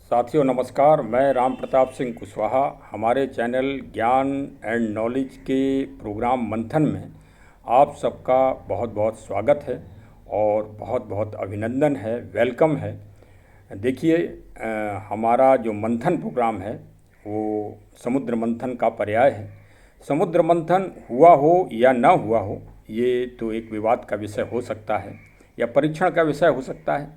साथियों नमस्कार। मैं राम प्रताप सिंह कुशवाहा। हमारे चैनल ज्ञान एंड नॉलेज के प्रोग्राम मंथन में आप सबका बहुत बहुत स्वागत है और बहुत बहुत अभिनंदन है, वेलकम है। देखिए, हमारा जो मंथन प्रोग्राम है वो समुद्र मंथन का पर्याय है। समुद्र मंथन हुआ हो या ना हुआ हो, ये तो एक विवाद का विषय हो सकता है या परीक्षण का विषय हो सकता है,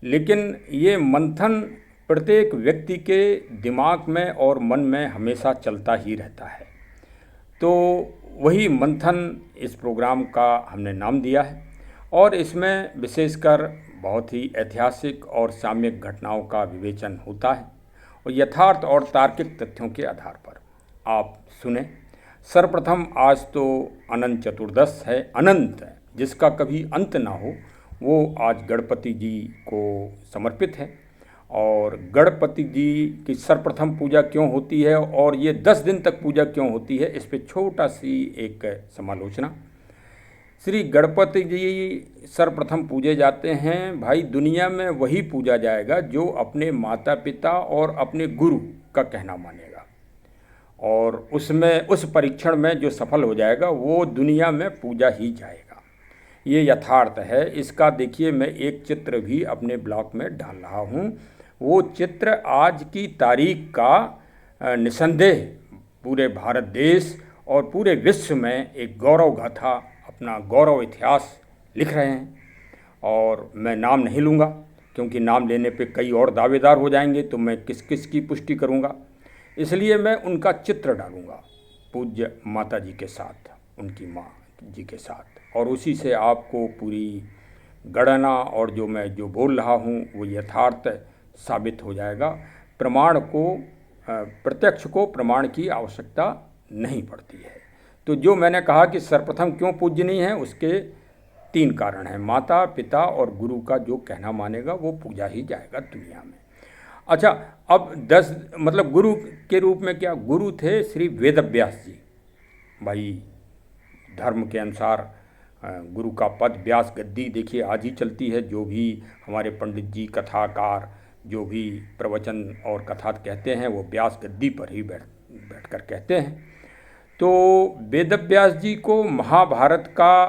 लेकिन ये मंथन प्रत्येक व्यक्ति के दिमाग में और मन में हमेशा चलता ही रहता है। तो वही मंथन इस प्रोग्राम का हमने नाम दिया है और इसमें विशेषकर बहुत ही ऐतिहासिक और सामयिक घटनाओं का विवेचन होता है और यथार्थ और तार्किक तथ्यों के आधार पर। आप सुने। सर्वप्रथम आज तो अनंत चतुर्दश है, अनंत जिसका कभी अंत ना हो, वो आज गणपति जी को समर्पित है। और गणपति जी की सर्वप्रथम पूजा क्यों होती है और ये 10 दिन तक पूजा क्यों होती है, इस पे छोटा सी एक समालोचना। श्री गणपति जी सर्वप्रथम पूजे जाते हैं। भाई, दुनिया में वही पूजा जाएगा जो अपने माता पिता और अपने गुरु का कहना मानेगा, और उसमें उस परीक्षण में जो सफल हो जाएगा वो दुनिया में पूजा ही जाएगा। ये यथार्थ है। इसका देखिए, मैं एक चित्र भी अपने ब्लॉग में डाल रहा हूँ। वो चित्र आज की तारीख का निसंदेह पूरे भारत देश और पूरे विश्व में एक गौरव गाथा, अपना गौरव इतिहास लिख रहे हैं। और मैं नाम नहीं लूँगा क्योंकि नाम लेने पे कई और दावेदार हो जाएंगे, तो मैं किस किस की पुष्टि करूँगा। इसलिए मैं उनका चित्र डालूँगा पूज्य माता जी के साथ, उनकी माँ जी के साथ, और उसी से आपको पूरी गणना और जो मैं जो बोल रहा हूँ वो यथार्थ साबित हो जाएगा। प्रमाण को, प्रत्यक्ष को प्रमाण की आवश्यकता नहीं पड़ती है। तो जो मैंने कहा कि सर्वप्रथम क्यों पूजनीय है, उसके 3 कारण हैं। माता पिता और गुरु का जो कहना मानेगा वो पूजा ही जाएगा दुनिया में। अच्छा, अब 10 मतलब गुरु के रूप में क्या, गुरु थे श्री वेदव्यास जी। भाई, धर्म के अनुसार गुरु का पद, व्यास गद्दी देखिए आज ही चलती है। जो भी हमारे पंडित जी, कथाकार, जो भी प्रवचन और कथा कहते हैं वो व्यास गद्दी पर ही बैठ कर कहते हैं। तो वेदव्यास जी को महाभारत का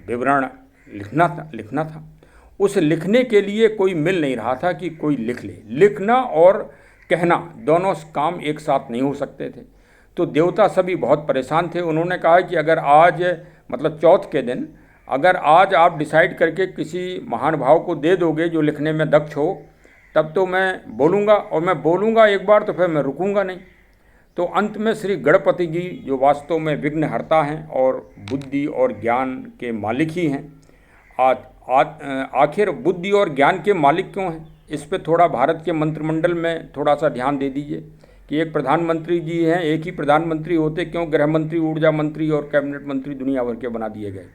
विवरण लिखना था। उस लिखने के लिए कोई मिल नहीं रहा था कि कोई लिख ले। लिखना और कहना दोनों काम एक साथ नहीं हो सकते थे। तो देवता सभी बहुत परेशान थे। उन्होंने कहा कि अगर आज, मतलब चौथ के दिन, अगर आज आप डिसाइड करके किसी महानुभाव को दे दोगे जो लिखने में दक्ष हो, तब तो मैं बोलूँगा, और मैं बोलूँगा एक बार तो फिर मैं रुकूँगा नहीं। तो अंत में श्री गणपति जी, जो वास्तव में विघ्नहर्ता हैं और बुद्धि और ज्ञान के मालिक ही हैं, आखिर बुद्धि और ज्ञान के मालिक क्यों हैं, इस पे थोड़ा भारत के मंत्रिमंडल में थोड़ा सा ध्यान दे दीजिए कि एक प्रधानमंत्री जी हैं, एक ही प्रधानमंत्री होते क्यों गृह मंत्री, ऊर्जा मंत्री और कैबिनेट मंत्री दुनिया भर के बना दिए गए।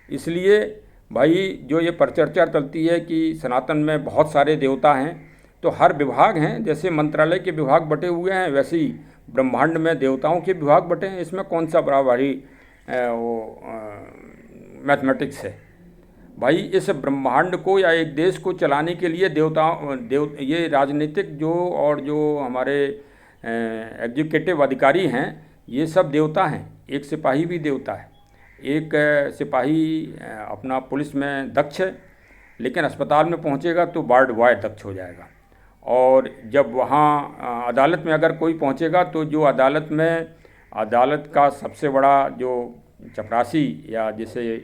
इसलिए भाई, जो ये परिचर्चा चलती है कि सनातन में बहुत सारे देवता हैं, तो हर विभाग हैं, जैसे मंत्रालय के विभाग बटे हुए हैं वैसे ही ब्रह्मांड में देवताओं के विभाग बटे हैं। इसमें कौन सा बड़ा भारी वो मैथमेटिक्स है। भाई, इस ब्रह्मांड को या एक देश को चलाने के लिए ये राजनीतिक जो और जो हमारे एग्जीक्यूटिव अधिकारी हैं, ये सब देवता हैं। एक सिपाही भी देवता है। एक सिपाही अपना पुलिस में दक्ष है, लेकिन अस्पताल में पहुंचेगा तो वार्ड बॉय दक्ष हो जाएगा। और जब वहाँ अदालत में अगर कोई पहुंचेगा तो जो अदालत का सबसे बड़ा जो चपरासी या जिसे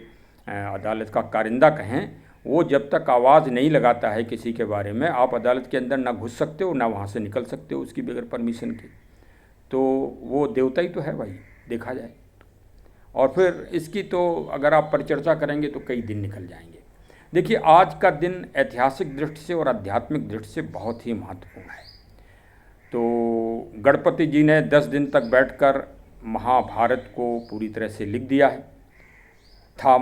अदालत का कारिंदा कहें, वो जब तक आवाज़ नहीं लगाता है किसी के बारे में, आप अदालत के अंदर ना घुस सकते हो ना वहाँ से निकल सकते हो उसकी बगैर परमिशन के। तो वो देवता ही तो है भाई, देखा जाए। और फिर इसकी तो अगर आप परिचर्चा करेंगे तो कई दिन निकल जाएंगे। देखिए, आज का दिन ऐतिहासिक दृष्टि से और आध्यात्मिक दृष्टि से बहुत ही महत्वपूर्ण है। तो गणपति जी ने 10 दिन तक बैठकर महाभारत को पूरी तरह से लिख दिया था,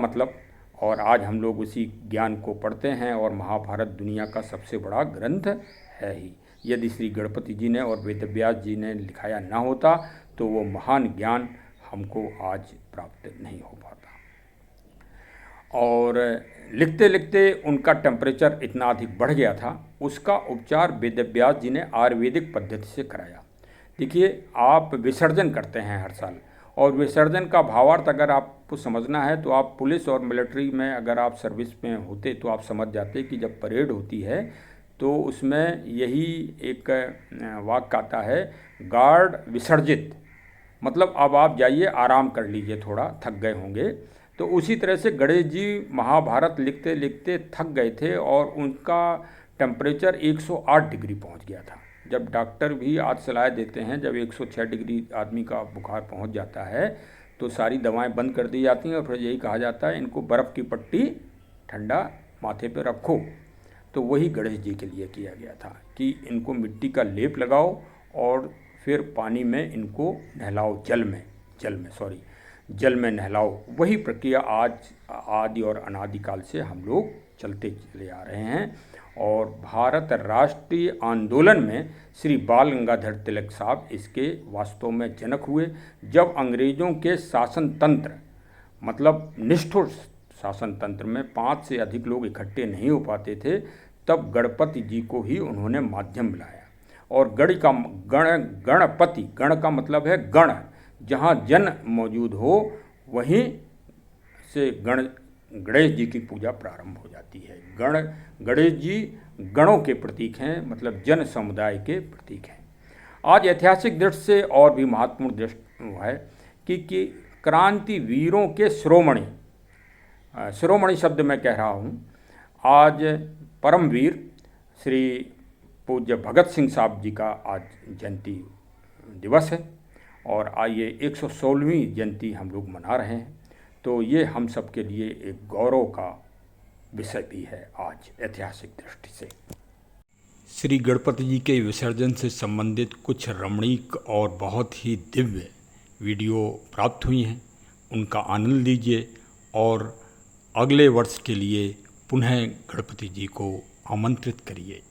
और आज हम लोग उसी ज्ञान को पढ़ते हैं, और महाभारत दुनिया का सबसे बड़ा ग्रंथ है ही। यदि श्री गणपति जी ने और वेदव्यास जी ने लिखाया ना होता तो वो महान ज्ञान हमको आज प्राप्त नहीं हो पाता। और लिखते लिखते उनका टेम्परेचर इतना अधिक बढ़ गया था, उसका उपचार वेद व्यास जी ने आयुर्वेदिक पद्धति से कराया। देखिए, आप विसर्जन करते हैं हर साल, और विसर्जन का भावार्थ अगर आपको समझना है तो आप पुलिस और मिलिट्री में अगर आप सर्विस में होते तो आप समझ जाते कि जब परेड होती है तो उसमें यही एक वाक्य आता है, गार्ड विसर्जित, मतलब अब आप जाइए आराम कर लीजिए, थोड़ा थक गए होंगे। तो उसी तरह से गणेश जी महाभारत लिखते लिखते थक गए थे और उनका टेम्परेचर 108 डिग्री पहुंच गया था। जब डॉक्टर भी आज सलाह देते हैं, जब 106 डिग्री आदमी का बुखार पहुंच जाता है तो सारी दवाएं बंद कर दी जाती हैं और फिर यही कहा जाता है इनको बर्फ़ की पट्टी ठंडा माथे पे रखो। तो वही गणेश जी के लिए किया गया था कि इनको मिट्टी का लेप लगाओ और फिर पानी में इनको नहलाओ, जल में नहलाओ। वही प्रक्रिया आज आदि और अनादिकाल से हम लोग चलते चले आ रहे हैं। और भारत राष्ट्रीय आंदोलन में श्री बाल गंगाधर तिलक साहब इसके वास्तव में जनक हुए। जब अंग्रेज़ों के शासन तंत्र, मतलब निष्ठुर शासन तंत्र में 5 से अधिक लोग इकट्ठे नहीं हो पाते थे, तब गणपति जी को ही उन्होंने माध्यम बनाया। और गणपति, गण का मतलब है गण, जहाँ जन मौजूद हो वहीं से गणेश जी की पूजा प्रारंभ हो जाती है। गणेश जी गणों के प्रतीक हैं, मतलब जन समुदाय के प्रतीक हैं। आज ऐतिहासिक दृष्टि से और भी महत्वपूर्ण दृष्टि है कि क्रांति वीरों के शिरोमणि शब्द मैं कह रहा हूँ, आज परमवीर श्री पूज्य भगत सिंह साहब जी का आज जयंती दिवस है और आज ये 116वीं जयंती हम लोग मना रहे हैं। तो ये हम सब के लिए एक गौरव का विषय भी है आज ऐतिहासिक दृष्टि से। श्री गणपति जी के विसर्जन से संबंधित कुछ रमणीक और बहुत ही दिव्य वीडियो प्राप्त हुई हैं, उनका आनंद लीजिए और अगले वर्ष के लिए पुनः गणपति जी को आमंत्रित करिए।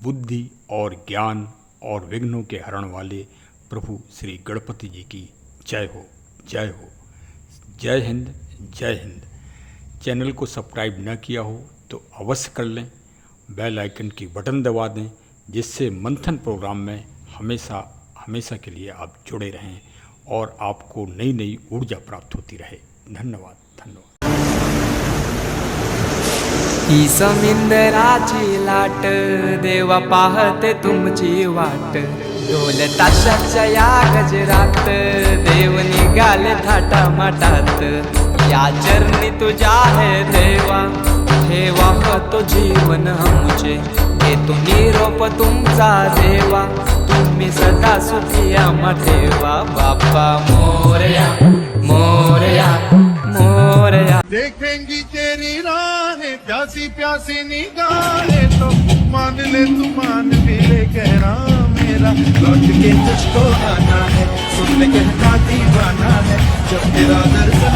बुद्धि और ज्ञान और विघ्नों के हरण वाले प्रभु श्री गणपति जी की जय हो, जय हो। जय हिंद, जय हिंद। चैनल को सब्सक्राइब न किया हो तो अवश्य कर लें, बेल आइकन की बटन दबा दें, जिससे मंथन प्रोग्राम में हमेशा के लिए आप जुड़े रहें और आपको नई नई ऊर्जा प्राप्त होती रहे। धन्यवाद, धन्यवाद। ही समिंदराची लाट, देवा पाहते तुमची वाट, ढोल ताशाच्या या गजरात, देव निघाले थाटा माटात, या चरणी तुझ्या है देवा, ठेवा तो जीवन आमचे, घेतो निरोप तुमचा देवा, तुम्ही सदा सुखी आम्हा ठेवा, बाप्पा मोरया मोरया मोरया। देखेंगी तेरी राहें, प्यासी प्यासी निगाहें, तो मान ले तू मान भी ले कहना मेरा, लौट के तुझको आना है, सुन ले कहता दीवाना है, जब तेरा दर्शन